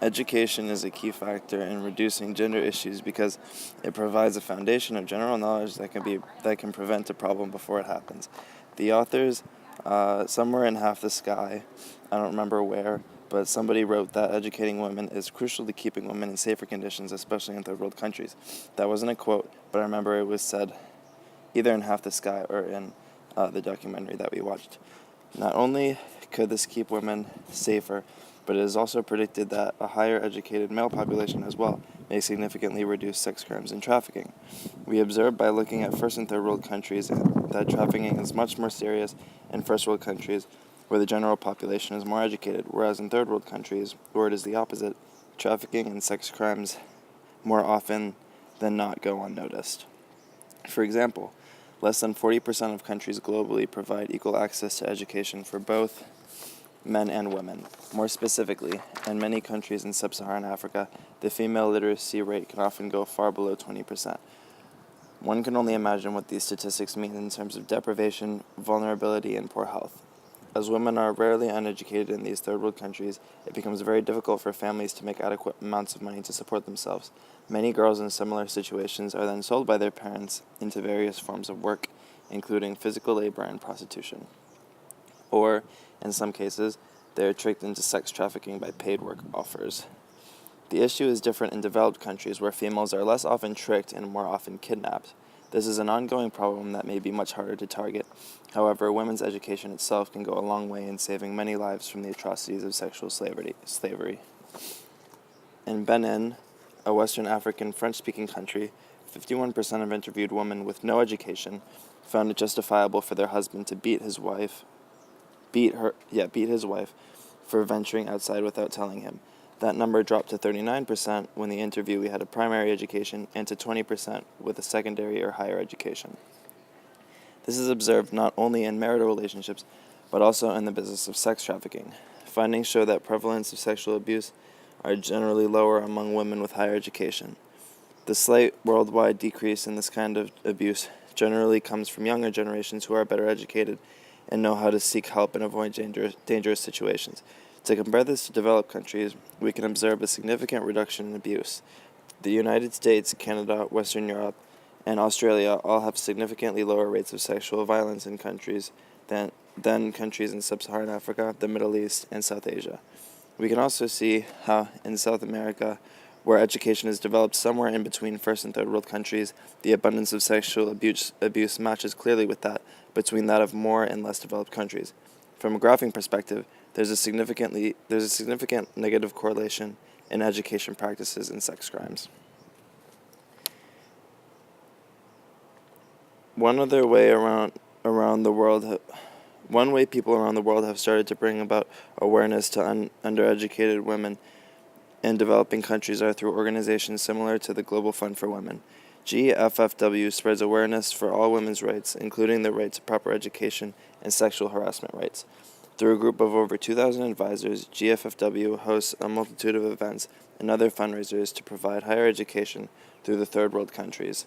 Education is a key factor in reducing gender issues because it provides a foundation of general knowledge that can prevent a problem before it happens. The authors, somewhere in Half the Sky, I don't remember where, but somebody wrote that educating women is crucial to keeping women in safer conditions, especially in third world countries. That wasn't a quote, but I remember it was said either in Half the Sky or in the documentary that we watched. Not only could this keep women safer, but it is also predicted that a higher educated male population as well may significantly reduce sex crimes and trafficking. We observed by looking at first and third world countries that trafficking is much more serious in first world countries where the general population is more educated, whereas in third world countries, where it is the opposite, trafficking and sex crimes more often than not go unnoticed. For example, less than 40% of countries globally provide equal access to education for both men and women. More specifically, in many countries in sub-Saharan Africa, the female literacy rate can often go far below 20%. One can only imagine what these statistics mean in terms of deprivation, vulnerability, and poor health. As women are rarely uneducated in these third world countries, it becomes very difficult for families to make adequate amounts of money to support themselves. Many girls in similar situations are then sold by their parents into various forms of work, including physical labor and prostitution. Or, in some cases, they are tricked into sex trafficking by paid work offers. The issue is different in developed countries where females are less often tricked and more often kidnapped. This is an ongoing problem that may be much harder to target. However, women's education itself can go a long way in saving many lives from the atrocities of sexual slavery. In Benin, a Western African French-speaking country, 51% of interviewed women with no education found it justifiable for their husband to beat his wife for venturing outside without telling him. That number dropped to 39% when the interviewee had a primary education and to 20% with a secondary or higher education. This is observed not only in marital relationships, but also in the business of sex trafficking. Findings show that prevalence of sexual abuse are generally lower among women with higher education. The slight worldwide decrease in this kind of abuse generally comes from younger generations who are better educated and know how to seek help and avoid dangerous situations. To compare this to developed countries, we can observe a significant reduction in abuse. The United States, Canada, Western Europe, and Australia all have significantly lower rates of sexual violence in countries than countries in sub-Saharan Africa, the Middle East, and South Asia. We can also see how in South America, where education is developed somewhere in between first and third world countries, the abundance of sexual abuse matches clearly with that between that of more and less developed countries. From a graphing perspective, there's a significant negative correlation in education practices and sex crimes. One way people around the world have started to bring about awareness to undereducated women in developing countries are through organizations similar to the Global Fund for Women. GFFW spreads awareness for all women's rights, including the right to proper education and sexual harassment rights. Through a group of over 2,000 advisors, GFFW hosts a multitude of events and other fundraisers to provide higher education through the third world countries.